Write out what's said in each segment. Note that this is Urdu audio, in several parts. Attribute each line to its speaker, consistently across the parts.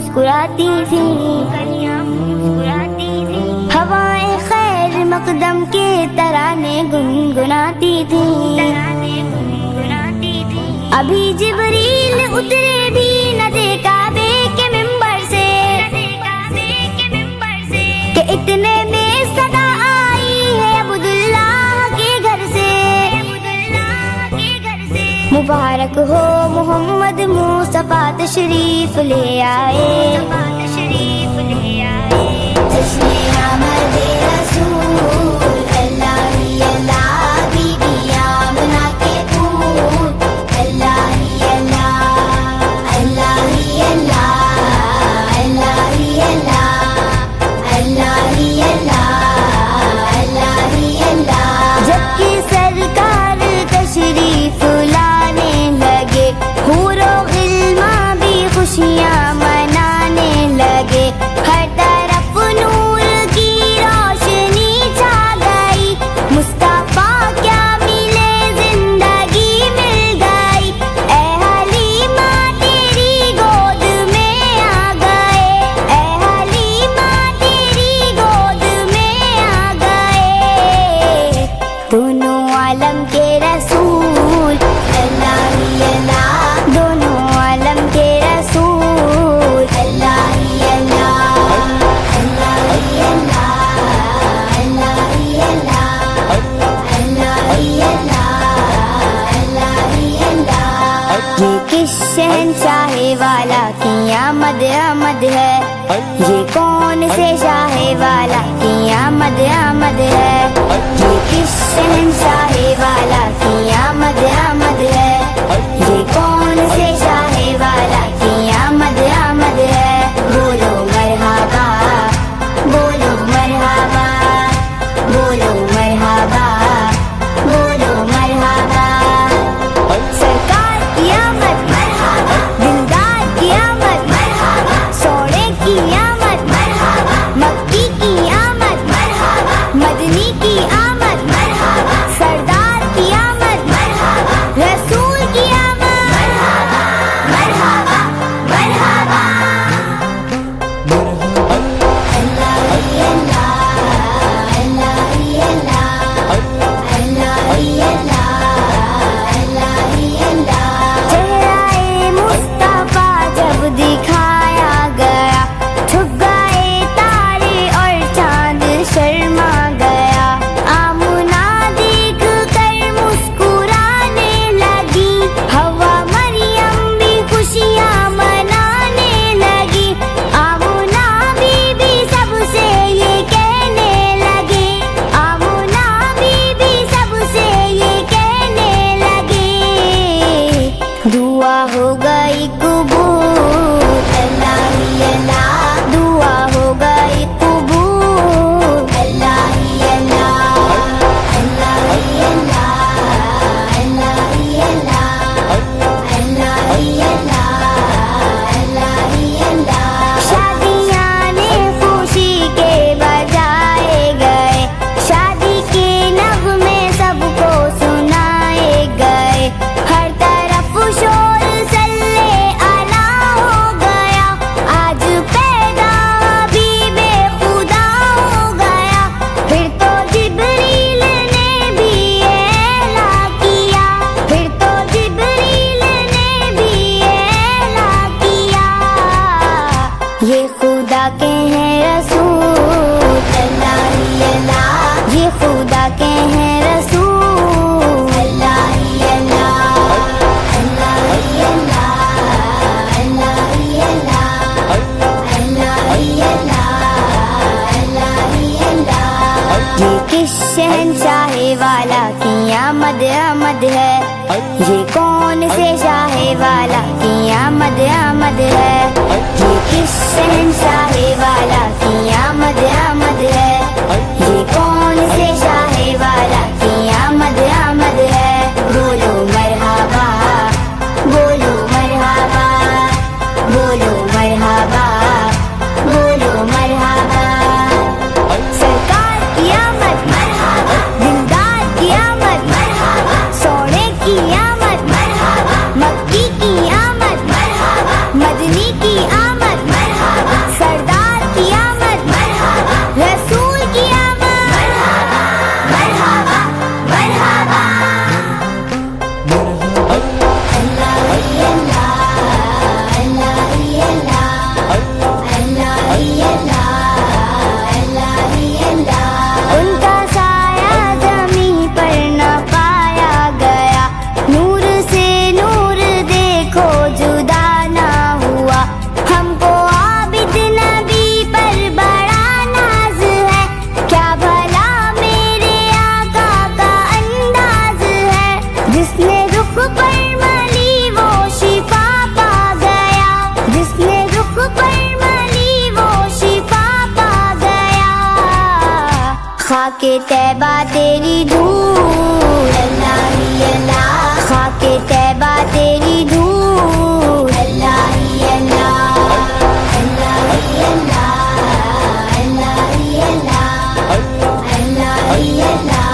Speaker 1: مسکراتی تھی، ہوائیں خیر مقدم کے ترانے گنگناتی تھی، ابھی جبریل اترے بھی نہ تھے کعبے کے ممبر سے کہ اتنے میں صدا آئی ہے عبداللہ کے گھر سے، مبارک ہو محمد مصطفیٰ تشریف لے آئے، جشن آمد رسول اللہ ہی اللہ، بی بی آمنہ کے پھول اللہ ہی اللہ، اللہ ہی اللہ، اللہ ہی اللہ، اللہ ہی اللہ، اللہ ہی اللہ، جب کہ سرکار تشریف لانے لگے، حور و غلمان بھی خوشیاں منانے لگے، ہر طرف نور کی روشنی چھا گئی، مصطفیٰ کیا ملے زندگی مل گئی، اے حلیمہ تیری گود میں آ گئے، اے حلیمہ تیری گود میں آ گئے، دونوں عالم کے رسول اللہ ہی اللہ، دونوں عالم کے رسول اللہ ہی اللہ، اللہ ہی اللہ، اللہ ہی اللہ، اللہ ہی اللہ، اللہ ہی اللہ، یہ کس شہنشاہ والا کی آمد آمد ہے، یہ کون سے شاہ والا کی آمد آمد ہے، یہ کس شہنشاہ والا کی آمد آمد ہے، یہ کون سے شاہ والا کی آمد آمد ہے، بولو مرحبا، بولو مرحبا، بولو مرحبا، بولو مرحبا، سرکار کی آمد مرحبا، دلدار کی آمد مرحبا، سونے کی آمد مرحبا، مکی کی آمد مرحبا، مدنی کی آمد مرحبا، سردار کی آمد مرحبا، رسول کی آمد مرحبا، مرحبا، مرحبا، اللہ ہی اللہ، اللہ ہی اللہ، اللہ ہی اللہ، اللہ ہی اللہ، چہرہ مصطفیٰ جب دکھایا گیا، چھپ گئے تارے اور چاند شرما گیا، آمنہ دیکھ کر مسکرانے لگی، ہوا مریم بھی خوشیاں منانے لگی، آمنہ بی بی سب سے یہ کہنے لگی، آمنہ بی بی سب سے یہ کہنے لگی، دعا ہو گئی قبول اللہ ہی اللہ، دعا ہو گئی قبول اللہ ہی اللہ، اللہ ہی اللہ، اللہ ہی اللہ، اللہ ہی اللہ، اللہ ہی اللہ، شادیاں نے خوشی کے بجائے گئے، شادی کے نغمے سب کو سنائے گئے، ہر طرف شور صلی اللہ ہو گیا، آج پیدا حبیب خدا ہو گیا، پھر تو جبریل نے بھی اعلان کیا، پھر تو جبریل نے بھی اعلان کیا، یہ خدا کے ہیں رسول اللہ ہی اللہ، یہ خدا کے ہیں رسول اللہ ہی اللہ، اللہ ہی اللہ، اللہ ہی اللہ، اللہ ہی اللہ، اللہ ہی اللہ، یہ کس شہنشاہ والا کی آمد آمد ہے، یہ کون سے شاہ والا کی آمد آمد ہے، یہ کس شہنشاہ والا کی آمد آمد ہے، یہ کون سے شاہ والا کی آمد آمد ہے، بولو مرحبا، بولو مرحبا، بولو مرحبا، بولو مرحبا، سرکار کی آمد مرحبا، دلدار کی آمد مرحبا، سونے کی آمد مرحبا، مکی کی آمد مرحبا، خاک طیبہ تیری دھول اللہ ہی اللہ، خاک طیبہ تیری دھول اللہ ہی اللہ، اللہ ہی اللہ، اللہ ہی اللہ، اللہ ہی اللہ،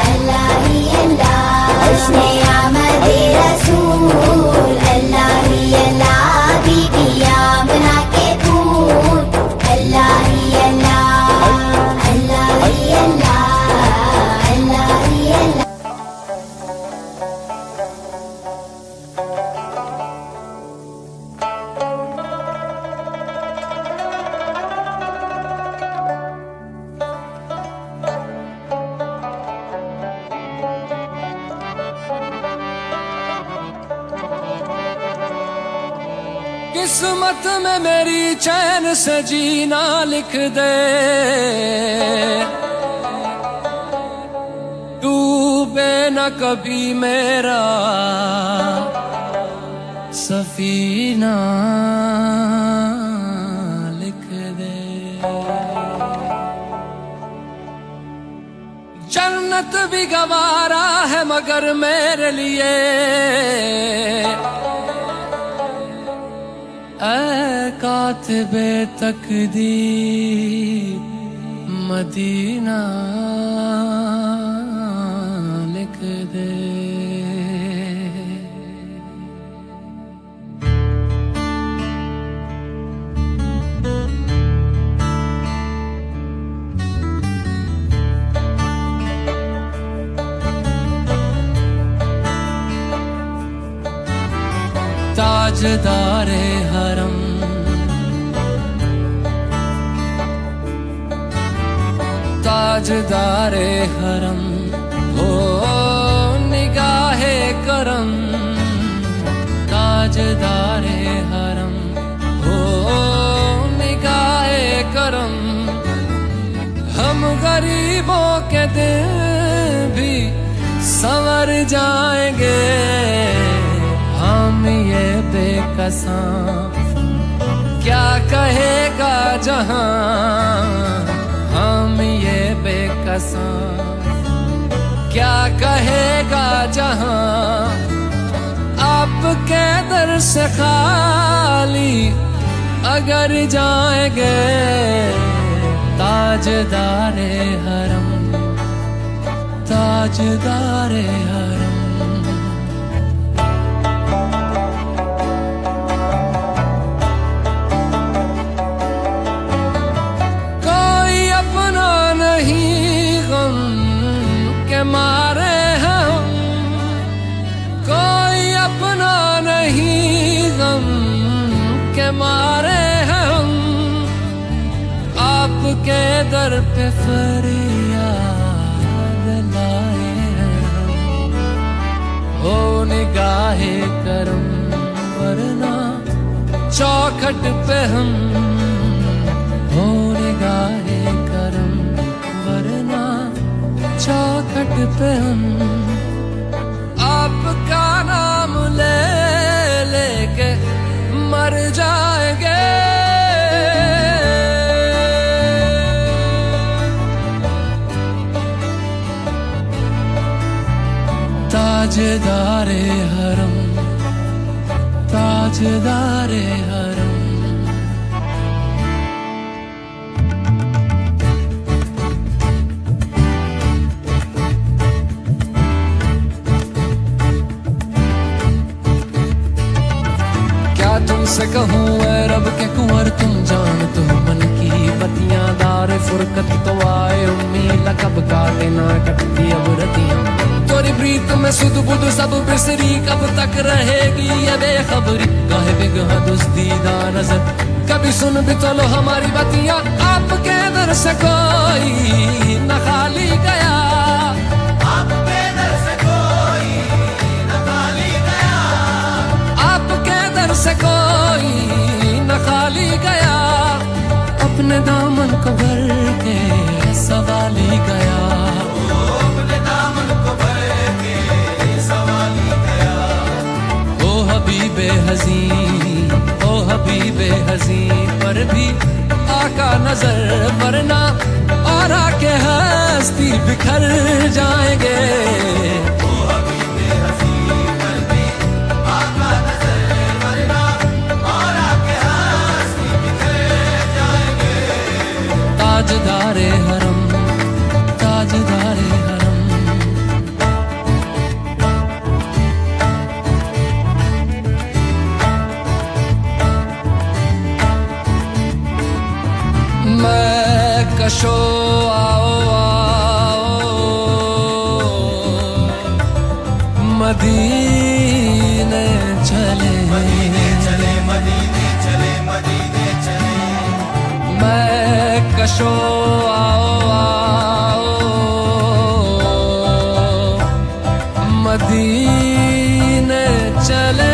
Speaker 1: اللہ ہی اللہ، حسن آمد رسول اللہ ہی اللہ، بی بی آمنہ کے پھول اللہ ہی اللہ، اللہ ہی اللہ، اللہ ہی اللہ۔
Speaker 2: قسمت میں میری چین سے جینا لکھ دے، ڈوبے نہ کبھی میرا سفینہ لکھ دے، جنت بھی گوارا ہے مگر میرے لیے، اے کاتب تقدیر مدینہ لکھ دے۔ تاجدار حرم، تاجدار حرم ہو نگاہ کرم، تاجدار حرم ہو نگاہ کرم، ہم غریبوں کے دل بھی سنور جائیں گے، ہم یہ بے کساں کیا کہے گا جہاں، ہم یہ بے کساں کیا کہے گا جہاں، آپ کے در سے خالی اگر جائیں گے، تاجدار حرم، تاجدار حرم۔ مارے ہم کوئی اپنا نہیں، غم کے مارے ہم آپ کے در پہ فریاد لائے ہیں، ہو نگاہ کرم ورنہ چوکھٹ پہ ہم، ہو نگاہ کرم ورنہ چوکھٹ پہ ہم، آپ کا نام لے لے کے مر جائیں گے، تاجدار حرم، تاجدار حرم۔ تم سے کہوں اے رب کے کنور، تم جانتے ہو من کی بتیاں، دار فرقت تو آئے امید کب کاٹے نہ کٹتی اب رتیاں، توری پریت میں سدھ بدھ سب بسری، کب تک رہے گی یہ بے خبری، گاہ بگہ دزدیدہ نظر، کبھی سن بھی تو لو ہماری بتیاں، آپ کے در سے کوئی نہ خالی گیا، آپ کے در سے کوئی نہ خالی گیا، آپ کے در سے کوئی نہ خالی گیا، اپنے دامن کو بھر کے سوالی گیا، اپنے دامن کو بھر کے سوالی گیا، او حبیب حزین، او حبیب حزین پر بھی آقا نظر، ورنہ اور آکے ہستی بکھر جائیں گے. تاجدار حرم تاجدار حرم میں کشو آؤ آؤ مدینے چلے میں کشو آؤ آؤ مدینے چلے.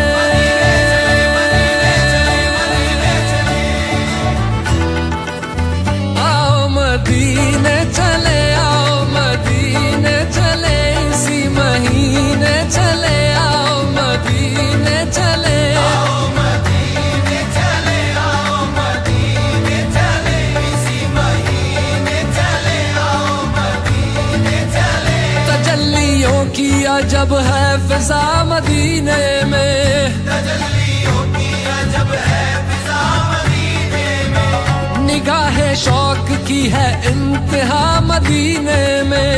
Speaker 2: آؤ مدینے چلے آؤ مدینے چلے اسی مہینے چلے آؤ مدینے چلے. تجلیوں کی عجب ہے فضا مدینے میں نگاہ شوق کی ہے انتہا مدینے میں.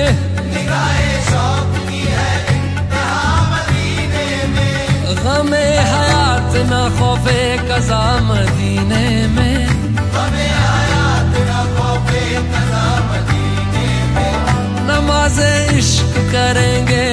Speaker 2: غم حیات نہ خوف قضا مدینے میں. نماز عشق کریں گے